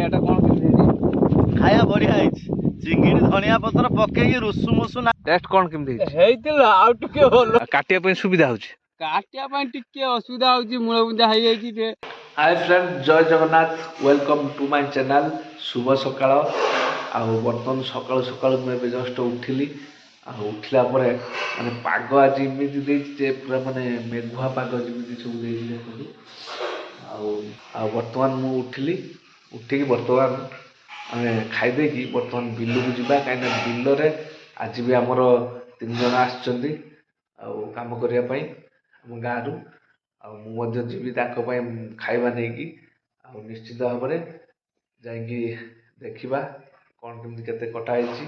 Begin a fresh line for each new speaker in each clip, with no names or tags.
ଖାଇବାଟା କ'ଣ କେମିତି ହେଇଛି?
ଖାଇବା ବଢିଆ ହେଇଛି। ଚିଙ୍ଗିଡ଼ି ଧନିଆ ପତ୍ର ପକେଇକି ରୁଷୁମୁଷୁ ନା
ଟେଷ୍ଟ କ'ଣ କେମିତି ହେଇଛି?
ହେଇଥିଲା ଆଉ ଟିକେ ଭଲ।
କାଟିବା ପାଇଁ ସୁବିଧା ହେଉଛି?
କାଟିବା ପାଇଁ ଟିକେ ଅସୁବିଧା ହଉଛି, ମୂଳ ବୁନ୍ଦା ହେଇଯାଇଛି ଟିକେ।
Hi friend, Jai Jagannath, welcome to my channel. ଶୁଭ ସକାଳ। ଆଉ ବର୍ତ୍ତମାନ ସକାଳୁ ସକାଳୁ ମୁଁ ଏବେ ଜଷ୍ଟ ଉଠିଲି। ଆଉ ଉଠିଲା ପରେ ମାନେ ପାଗ ଆଜି ଏମିତି ଦେଇଛି ଯେ ପୁରା ମାନେ ମେଘୁଆ ପାଗ ଯେମିତି ସବୁ ଦେଇଛି ଦେଖନ୍ତୁ। ଆଉ ବର୍ତ୍ତମାନ ମୁଁ ଉଠିକି ବର୍ତ୍ତମାନ ଆମେ ଖାଇଦେଇକି ବର୍ତ୍ତମାନ ବିଲକୁ ଯିବା। କାହିଁକିନା ବିଲରେ ଆଜି ବି ଆମର 3 ଜଣ ଆସିଛନ୍ତି ଆଉ କାମ କରିବା ପାଇଁ ଆମ ଗାଁରୁ। ଆଉ ମୁଁ ମଧ୍ୟ ଯିବି ତାଙ୍କ ପାଇଁ ଖାଇବା ନେଇକି। ଆଉ ନିଶ୍ଚିତ ଭାବରେ ଯାଇକି ଦେଖିବା କ'ଣ କେମିତି କେତେ କଟା ହେଇଛି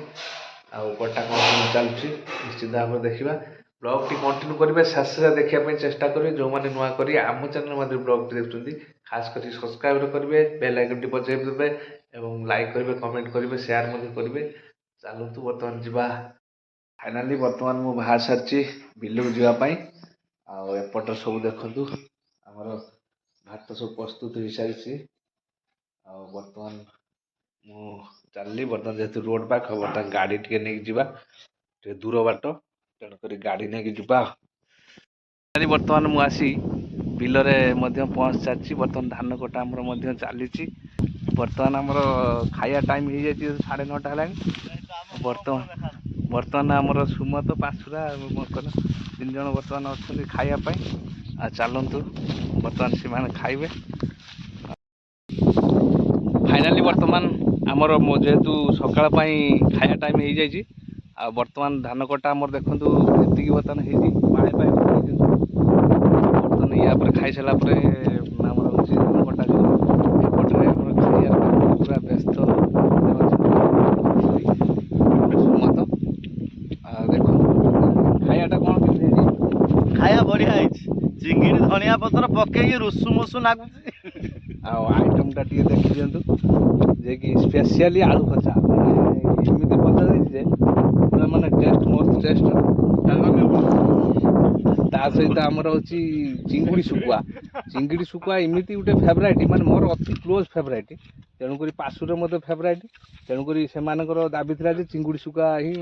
ଆଉ କଟା କ'ଣ କେମିତି ଚାଲୁଛି, ନିଶ୍ଚିତ ଭାବରେ ଦେଖିବା। ବ୍ଲଗ୍ଟି କଣ୍ଟିନ୍ୟୁ କରିବେ, ଶେଷରେ ଦେଖିବା ପାଇଁ ଚେଷ୍ଟା କରିବେ। ଯେଉଁମାନେ ନୂଆ କରି ଆମ ଚ୍ୟାନେଲ୍ ମଧ୍ୟ ବ୍ଲଗ୍ଟି ଦେଖୁଛନ୍ତି, ଖାସ୍ କରି ସବସ୍କ୍ରାଇବ୍ କରିବେ, ବେଲ୍ ଆଇକନ୍ଟି ବଜାଇ ଦେବେ ଏବଂ ଲାଇକ୍ କରିବେ, କମେଣ୍ଟ କରିବେ, ସେୟାର ମଧ୍ୟ କରିବେ। ଚାଲନ୍ତୁ ବର୍ତ୍ତମାନ ଯିବା। ଫାଇନାଲି ବର୍ତ୍ତମାନ ମୁଁ ବାହାରି ସାରିଛି ବିଲକୁ ଯିବା ପାଇଁ। ଆଉ ଏପଟ ସବୁ ଦେଖନ୍ତୁ ଆମର ଭାତ ସବୁ ପ୍ରସ୍ତୁତ ହେଇସାରିଛି। ଆଉ ବର୍ତ୍ତମାନ ମୁଁ ଚାଲିଲି। ବର୍ତ୍ତମାନ ଯେହେତୁ ରୋଡ଼ ପାଖ, ବର୍ତ୍ତମାନ ଗାଡ଼ି ଟିକେ ନେଇକି ଯିବା, ଟିକେ ଦୂର ବାଟ, ତେଣୁକରି ଗାଡ଼ି ନେଇକି ଯିବା। ବର୍ତ୍ତମାନ ମୁଁ ଆସି ବିଲରେ ମଧ୍ୟ ପହଞ୍ଚି ସାରିଛି। ବର୍ତ୍ତମାନ ଧାନ କଟା ଆମର ମଧ୍ୟ ଚାଲିଛି। ବର୍ତ୍ତମାନ ଆମର ଖାଇବା ଟାଇମ୍ ହେଇଯାଇଛି 9:30 ହେଲାଣି। ବର୍ତ୍ତମାନ ଆମର ସୁମତ, ପାଶୁରା ଏବଂ ମକର 3 ଜଣ ବର୍ତ୍ତମାନ ଅଛନ୍ତି ଖାଇବା ପାଇଁ। ଆଉ ଚାଲନ୍ତୁ ବର୍ତ୍ତମାନ ସେମାନେ ଖାଇବେ। ଫାଇନାଲି ବର୍ତ୍ତମାନ ଆମର ଯେହେତୁ ସକାଳ ପାଇଁ ଖାଇବା ଟାଇମ୍ ହେଇଯାଇଛି। ଆଉ ବର୍ତ୍ତମାନ ଧାନ କଟା ଆମର ଦେଖନ୍ତୁ ଏତିକି ବର୍ତ୍ତମାନ ହେଇଛି। ପାଣି ବର୍ତ୍ତମାନ ୟା ପରେ ଖାଇସାରିଲା ପରେ ଆମର ହେଉଛି ଧାନ କଟା ଯିବ। ଏପଟରେ ଆମର ଖାଇବା ପୁରା ବ୍ୟସ୍ତ ସୁମତ। ଆଉ ଦେଖନ୍ତୁ ଖାଇବାଟା କ'ଣ କେମିତି ହେଇଛି?
ଖାଇବା ବଢିଆ ହେଇଛି। ଚିଙ୍ଗିଡ଼ି ଧନିଆ ପତ୍ର ପକେଇକି ରୁଷୁମୁଷୁ ନାଗୁଛି।
ଆଉ ଆଇଟମ୍ଟା ଟିକେ ଦେଖି ଦିଅନ୍ତୁ, ଯେ କି ସ୍ପେଶିଆଲି ଆଳୁ ଭଜା। ମାନେ ଏମିତି ଭଜା ହେଇଛି ଯେ ପୁରା ମାନେ ଟେଷ୍ଟ, ମସ୍ତ ଟେଷ୍ଟ। ତା ସହିତ ଆମର ହେଉଛି ଚିଙ୍ଗୁଡ଼ି ଶୁଖୁଆ। ଚିଙ୍ଗୁଡ଼ି ଶୁଖୁଆ ଏମିତି ଗୋଟେ ଫେଭରାଇଟ୍, ମାନେ ମୋର ଅତି କ୍ଲୋଜ୍ ଫେଭରାଇଟ୍। ତେଣୁକରି ପାଶୁର ମଧ୍ୟ ଫେଭରାଇଟ୍। ତେଣୁକରି ସେମାନଙ୍କର ଦାବି ଥିଲା ଯେ ଚିଙ୍ଗୁଡ଼ି ଶୁଖୁଆ ହିଁ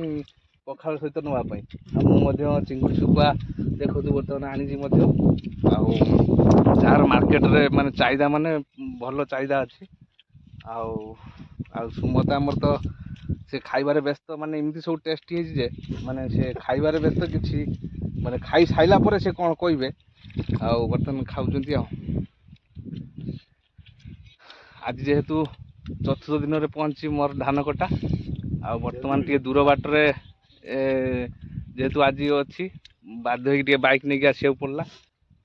ପଖାଳ ସହିତ ନେବା ପାଇଁ। ଆଉ ମୁଁ ମଧ୍ୟ ଚିଙ୍ଗୁଡ଼ି ଶୁଖୁଆ ଦେଖନ୍ତୁ ବର୍ତ୍ତମାନ ଆଣିଛି ମଧ୍ୟ। ଆଉ ଯାହାର ମାର୍କେଟରେ ମାନେ ଚାହିଦା, ମାନେ ଭଲ ଚାହିଦା ଅଛି। ଆଉ ସୁମତ ଆମର ତ ସେ ଖାଇବାରେ ବ୍ୟସ୍ତ, ମାନେ ଏମିତି ସବୁ ଟେଷ୍ଟି ହେଇଛି ଯେ ମାନେ ସେ ଖାଇବାରେ ବ୍ୟସ୍ତ, କିଛି ମାନେ ଖାଇ ସାରିଲା ପରେ ସେ କ'ଣ କହିବେ। ଆଉ ବର୍ତ୍ତମାନ ଖାଉଛନ୍ତି। ଆଉ ଆଜି ଯେହେତୁ 4ଥ ଦିନରେ ପହଞ୍ଚି ମୋର ଧାନ କଟା। ଆଉ ବର୍ତ୍ତମାନ ଟିକେ ଦୂର ବାଟରେ ଯେହେତୁ ଆଜି ଅଛି, ବାଧ୍ୟ ହେଇକି ଟିକେ ବାଇକ୍ ନେଇକି ଆସିବାକୁ ପଡ଼ିଲା,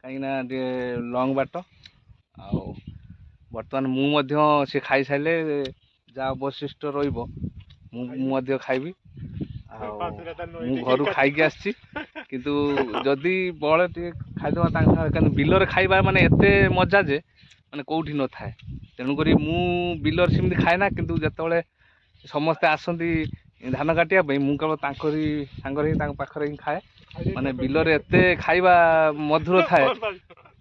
କାହିଁକିନା ଟିକେ ଲଙ୍ଗ୍ ବାଟ। ଆଉ ବର୍ତ୍ତମାନ ମୁଁ ମଧ୍ୟ ସେ ଖାଇସାରିଲେ ଯାହା ଅବଶିଷ୍ଟ ରହିବ ମୁଁ ମଧ୍ୟ ଖାଇବି। ଆଉ ମୁଁ ଘରୁ ଖାଇକି ଆସିଛି, କିନ୍ତୁ ଯଦି ବଳେ ଟିକେ ଖାଇଦେବା ତାଙ୍କ ସାଙ୍ଗରେ। କିନ୍ତୁ ବିଲରେ ଖାଇବା ମାନେ ଏତେ ମଜା ଯେ ମାନେ କେଉଁଠି ନଥାଏ। ତେଣୁକରି ମୁଁ ବିଲରେ ସେମିତି ଖାଏ ନା, କିନ୍ତୁ ଯେତେବେଳେ ସମସ୍ତେ ଆସନ୍ତି ଧାନ କାଟିବା ପାଇଁ, ମୁଁ କେବଳ ତାଙ୍କରି ସାଙ୍ଗରେ ହିଁ, ତାଙ୍କ ପାଖରେ ହିଁ ଖାଏ। ମାନେ ବିଲରେ ଏତେ ଖାଇବା ମଧୁର ଥାଏ,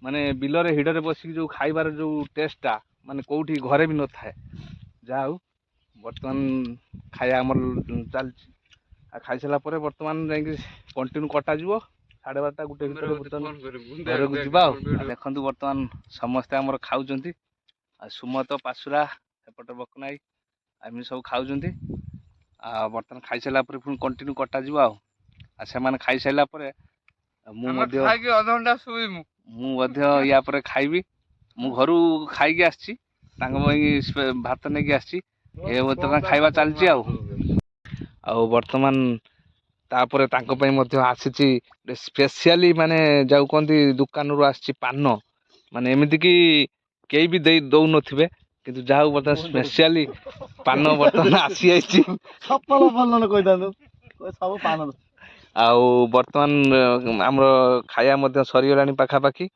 ମାନେ ବିଲରେ ହିଡ଼ରେ ବସିକି ଯେଉଁ ଖାଇବାର ଯେଉଁ ଟେଷ୍ଟଟା ମାନେ କେଉଁଠି ଘରେ ବି ନଥାଏ। ଯାହା ହଉ ବର୍ତ୍ତମାନ ଖାଇବା ଆମର ଚାଲିଛି। ଆଉ ଖାଇସାରିଲା ପରେ ବର୍ତ୍ତମାନ ଯାଇକି କଣ୍ଟିନ୍ୟୁ କଟାଯିବ। 12:30 1 ଭିତରେ ବର୍ତ୍ତମାନ ଘରକୁ ଯିବା। ଆଉ ଦେଖନ୍ତୁ ବର୍ତ୍ତମାନ ସମସ୍ତେ ଆମର ଖାଉଛନ୍ତି। ଆଉ ସୁମତ, ପାଶୁରା, ଏପଟେ ବକନାଇ, ଏମିତି ସବୁ ଖାଉଛନ୍ତି। ଆଉ ବର୍ତ୍ତମାନ ଖାଇସାରିଲା ପରେ ପୁଣି କଣ୍ଟିନ୍ୟୁ କଟାଯିବ। ଆଉ ସେମାନେ ଖାଇସାରିଲା ପରେ ମୁଁ ମଧ୍ୟ ୟା ପରେ ଖାଇବି। ମୁଁ ଘରୁ ଖାଇକି ଆସିଛି, ତାଙ୍କ ପାଇଁ ଭାତ ନେଇକି ଆସିଛି। ଏ ବର୍ତ୍ତମାନ ଖାଇବା ଚାଲିଛି। ଆଉ ବର୍ତ୍ତମାନ ତାପରେ ତାଙ୍କ ପାଇଁ ମଧ୍ୟ ଆସିଛି ସ୍ପେଶିଆଲି, ମାନେ ଯାଉ କହନ୍ତି ଦୋକାନରୁ ଆସିଛି ପାନ। ମାନେ ଏମିତିକି କେହି ବି ଦଉନଥିବେ, କିନ୍ତୁ ଯାହା ହଉ ବର୍ତ୍ତମାନ ସ୍ପେଶିଆଲି ପାନ ବର୍ତ୍ତମାନ ଆସିଯାଇଛି। ଆଉ ବର୍ତ୍ତମାନ ଆମର ଖାଇବା ମଧ୍ୟ ସରିଗଲାଣି ପାଖାପାଖି।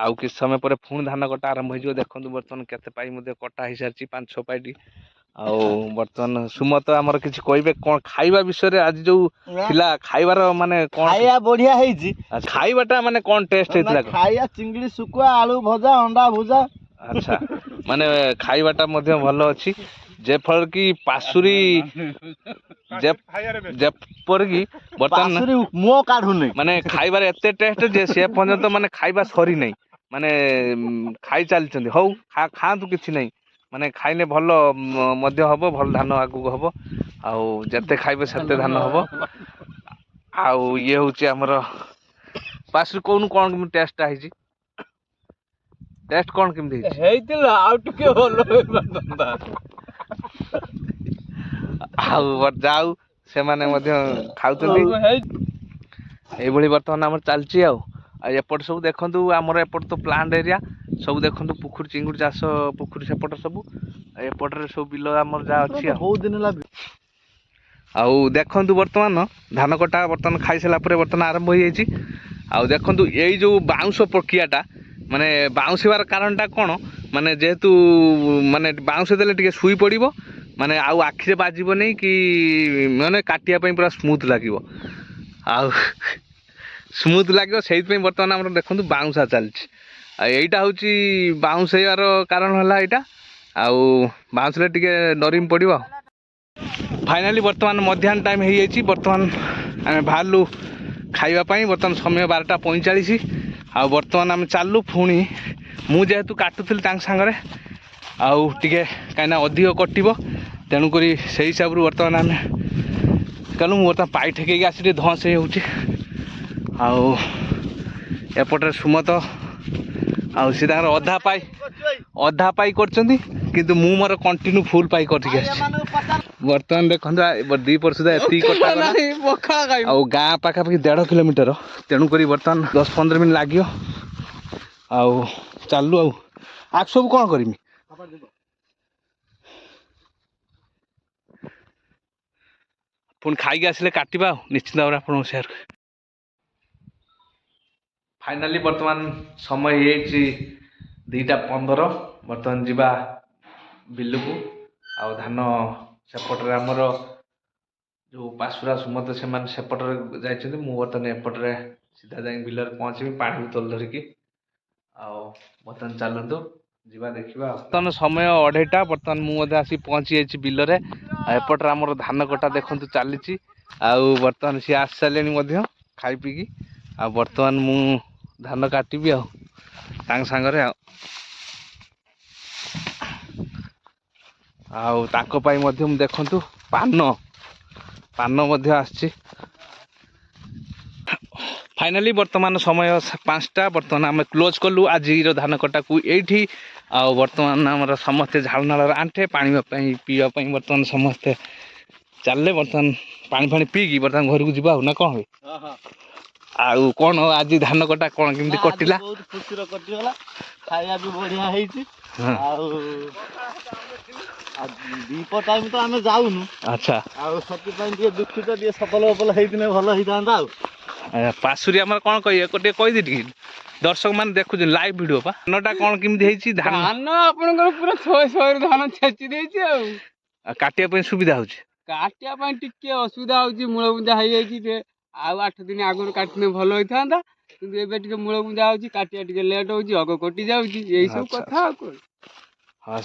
ଆଉ କିଛି ସମୟ ପରେ ପୁଣି ଧାନ କଟା ଆରମ୍ଭ ହେଇଯିବ। ଦେଖନ୍ତୁ ବର୍ତ୍ତମାନ କେତେ ପାଇ ମଧ୍ୟ କଟା ହେଇସାରିଛି, 5-6 ପାଇଟି। ଆଉ ବର୍ତ୍ତମାନ ସୁମତ ଆମର କିଛି କହିବେ କ'ଣ ଖାଇବା ବିଷୟରେ? ଆଜି ଯୋଉ ଥିଲା ଖାଇବାର ମାନେ କ'ଣ
ଖାଇବା ବଢିଆ ହେଇଛି।
ଖାଇବାଟା ମାନେ କ'ଣ ଟେଷ୍ଟ ହେଇଥିଲା?
ଖାଇବା ଚିଙ୍ଗିଡ଼ି ଶୁଖୁଆ, ଆଳୁ ଭଜା, ଅଣ୍ଡା ଭୁଜା,
ଆଚ୍ଛା ମାନେ ଖାଇବାଟା ମଧ୍ୟ ଭଲ ଅଛି ଯେଫଳରେ କି ପାଶୁରି ଯେପରିକି ବର୍ତ୍ତମାନ
ପାଶୁରି ମୁହଁ କାଢୁନି।
ମାନେ ଖାଇବାରେ ଏତେ ଟେଷ୍ଟ ଯେ ସେ ପର୍ଯ୍ୟନ୍ତ ମାନେ ଖାଇବା ସରିନାହିଁ ମାନେ ଖାଇ ଚାଲିଛନ୍ତି ହଉ ଖାଆନ୍ତୁ କିଛି ନାହିଁ ମାନେ ଖାଇଲେ ଭଲ ମଧ୍ୟ ହବ ଭଲ ଧାନ ଆଗକୁ ହବ ଆଉ ଯେତେ ଖାଇବେ ସେତେ ଧାନ ହବ ଆଉ ଇଏ ହଉଛି ଆମର ପାଶୁରି କହୁନୁ କଣ କେମିତି ଟେଷ୍ଟଟା ହେଇଛି ଟେଷ୍ଟ କଣ କେମିତି ହେଇଛି
ହେଇଥିଲା ଆଉ ଟିକେ ଭଲ ହେଇପାରିଥାନ୍ତା।
ଆଉ ଯାଉ ସେମାନେ ମଧ୍ୟ ଖାଉଛନ୍ତି ଏଇଭଳି ବର୍ତ୍ତମାନ ଆମର ଚାଲିଛି ଆଉ ଏପଟେ ସବୁ ଦେଖନ୍ତୁ ଆମର ଏପଟେ ତ ପ୍ଲାଣ୍ଟ ଏରିଆ ସବୁ ଦେଖନ୍ତୁ ପୋଖରୀ ଚିଙ୍ଗୁଡ଼ି ଚାଷ ପୋଖରୀ ସେପଟ ସବୁ ଏପଟରେ ସବୁ ବିଲ ଆମର ଯାହା ଅଛି ଆଉ
ବହୁତ ଦିନ ହେଲା
ଆଉ ଦେଖନ୍ତୁ ବର୍ତ୍ତମାନ ଧାନ କଟା ବର୍ତ୍ତମାନ ଖାଇସାରିଲା ପରେ ବର୍ତ୍ତମାନ ଆରମ୍ଭ ହୋଇଯାଇଛି ଆଉ ଦେଖନ୍ତୁ ଏଇ ଯେଉଁ ବାଉଁଶ ପ୍ରକ୍ରିୟାଟା ମାନେ ବାଉଁଶିବାର କାରଣଟା କ'ଣ ମାନେ ଯେହେତୁ ମାନେ ବାଉଁଶ ଦେଲେ ଟିକେ ଶୋଇ ପଡ଼ିବ ମାନେ ଆଉ ଆଖିରେ ବାଜିବନି କି ମାନେ କାଟିବା ପାଇଁ ପୁରା ସ୍ମୁଥ୍ ଲାଗିବ ଆଉ ସ୍ମୁଥ୍ ଲାଗିବ ସେଇଥିପାଇଁ ବର୍ତ୍ତମାନ ଆମର ଦେଖନ୍ତୁ ବାଉଁଶା ଚାଲିଛି ଆଉ ଏଇଟା ହେଉଛି ବାଉଁଶେଇବାର କାରଣ ହେଲା ଏଇଟା ଆଉ ବାଉଁଶରେ ଟିକେ ନରିମ ପଡ଼ିବ ଫାଇନାଲି ବର୍ତ୍ତମାନ ମଧ୍ୟାହ୍ନ ଟାଇମ୍ ହେଇଯାଇଛି ବର୍ତ୍ତମାନ ଆମେ ବାହାରିଲୁ ଖାଇବା ପାଇଁ ବର୍ତ୍ତମାନ ସମୟ 12:45 ଆଉ ବର୍ତ୍ତମାନ ଆମେ ଚାଲିଲୁ ପୁଣି ମୁଁ ଯେହେତୁ କାଟୁଥିଲି ତାଙ୍କ ସାଙ୍ଗରେ ଆଉ ଟିକେ କାହିଁକିନା ଅଧିକ କଟିବ ତେଣୁକରି ସେଇ ହିସାବରୁ ବର୍ତ୍ତମାନ ଆମେ କାଲୁ ମୁଁ ବର୍ତ୍ତମାନ ପାଇ ଠେକେଇକି ଆସି ଟିକେ ଧଁସ ହେଇଯାଉଛି ଆଉ ଏପଟରେ ସୁମତ ଆଉ ସେ ତାଙ୍କର ଅଧା ପାଇ କରିଛନ୍ତି କିନ୍ତୁ ମୁଁ ମୋର କଣ୍ଟିନ୍ୟୁ ଫୁଲ୍ ପାଇ କରିକି ଆସିଛି ବର୍ତ୍ତମାନ ଦେଖନ୍ତୁ ଦୁଇ ବର୍ଷ ସୁଦ୍ଧା ଏତିକି କଟାଗଲା ଆଉ ଗାଁ ପାଖାପାଖି 1.5 କିଲୋମିଟର ତେଣୁକରି ବର୍ତ୍ତମାନ 10-15 ମିନିଟ୍ ଲାଗିବ ଆଉ ଚାଲୁ ଆଉ ଆକୁ ସବୁ କ'ଣ କରିମି ପୁଣି ଖାଇକି ଆସିଲେ କାଟିବା ଆଉ ନିଶ୍ଚିତ ଭାବରେ ଆପଣଙ୍କୁ ସେୟାର ଫାଇନାଲି ବର୍ତ୍ତମାନ ସମୟ ହେଇଯାଇଛି 2:15 ବର୍ତ୍ତମାନ ଯିବା ବିଲକୁ ଆଉ ଧାନ ସେପଟରେ ଆମର ଯେଉଁ ପାଶୁରା ସୁମତ ସେମାନେ ସେପଟରେ ଯାଇଛନ୍ତି ମୁଁ ବର୍ତ୍ତମାନ ଏପଟରେ ସିଧା ଯାଇକି ବିଲରେ ପହଞ୍ଚିବି ପାଣି ବୋତଲ ଧରିକି ଆଉ ବର୍ତ୍ତମାନ ଚାଲନ୍ତୁ ଯିବା ଦେଖିବା ବର୍ତ୍ତମାନ ସମୟ 2:30 ବର୍ତ୍ତମାନ ମୁଁ ମଧ୍ୟ ଆସି ପହଞ୍ଚି ଯାଇଛି ବିଲରେ ଆଉ ଏପଟରେ ଆମର ଧାନ କଟା ଦେଖନ୍ତୁ ଚାଲିଛି ଆଉ ବର୍ତ୍ତମାନ ସିଏ ଆସି ସାରିଲେଣି ମଧ୍ୟ ଖାଇ ପିଇକି ଆଉ ବର୍ତ୍ତମାନ ମୁଁ ଧାନ କାଟିବି ଆଉ ତାଙ୍କ ସାଙ୍ଗରେ ଆଉ ତାଙ୍କ ପାଇଁ ମଧ୍ୟ ମୁଁ ଦେଖନ୍ତୁ ପାନ ମଧ୍ୟ ଆସିଛି ଫାଇନାଲି ବର୍ତ୍ତମାନ ସମୟ 5ଟା ବର୍ତ୍ତମାନ ଆମେ କ୍ଲୋଜ୍ କଲୁ ଆଜିର ଧାନ କଟାକୁ ଏଇଠି ଆଉ ବର୍ତ୍ତମାନ ଆମର ସମସ୍ତେ ଝାଳନାଳର ଆଣ୍ଠେ ପାଣି ପାଇଁ ପିଇବା ପାଇଁ ବର୍ତ୍ତମାନ ସମସ୍ତେ ଚାଲିଲେ ବର୍ତ୍ତମାନ ପାଣି ଫାଣି ପିଇକି ବର୍ତ୍ତମାନ ଘରକୁ ଯିବା ଆଉ ନା କ'ଣ ହୁଏ ଆଉ କ'ଣ ଆଜି ଧାନ କଟା କ'ଣ କେମିତି କଟିଲା
ବହୁତ ଖୁସିର କଟିଗଲା ଖାଇବା ବି ବଢିଆ ହେଇଛି ଆଉ ଦୀପ ଟାଇମ ତ ଆମେ ଯାଉନୁ
ଆଚ୍ଛା
ଆଉ ସେଥିପାଇଁ ଟିକେ ଦୁଃଖିତ ଟିକେ ସଫଳ ହେଇଥିଲେ ଭଲ ହେଇଥାନ୍ତା ଆଉ
ପାଶୁରି ଆମର କ'ଣ କହିବେ ଟିକେ କହିଦେ ଟିକେ ଦର୍ଶକ ମାନେ ଦେଖୁଛନ୍ତି ଲାଇଭ୍ ଭିଡ଼ିଓ ପା ଧାନଟା କ'ଣ କେମିତି ହେଇଛି
ଧାନ ଆପଣଙ୍କର ପୁରା 100 ଧାନ ଛେଚି ଦେଇଛି ଆଉ
କାଟିବା ପାଇଁ ସୁବିଧା ହେଉଛି
କାଟିବା ପାଇଁ ଟିକେ ଅସୁବିଧା ହଉଛି ମୂଳ ବୁନ୍ଦା ହେଇଯାଇଛି ଟିକେ ଆଉ 8 ଦିନ ଆଗରୁ କାଟିଲେ ଭଲ ହେଇଥାନ୍ତା କିନ୍ତୁ ଏବେ ଟିକେ ମୂଳ ବୁନ୍ଦା ହଉଛି କାଟିବା ଟିକେ ଲେଟ୍ ହଉଛି ଅଗ କଟି ଯାଉଛି ଏଇ ସବୁ କଥା ଆଉ କ'ଣ
ହଁ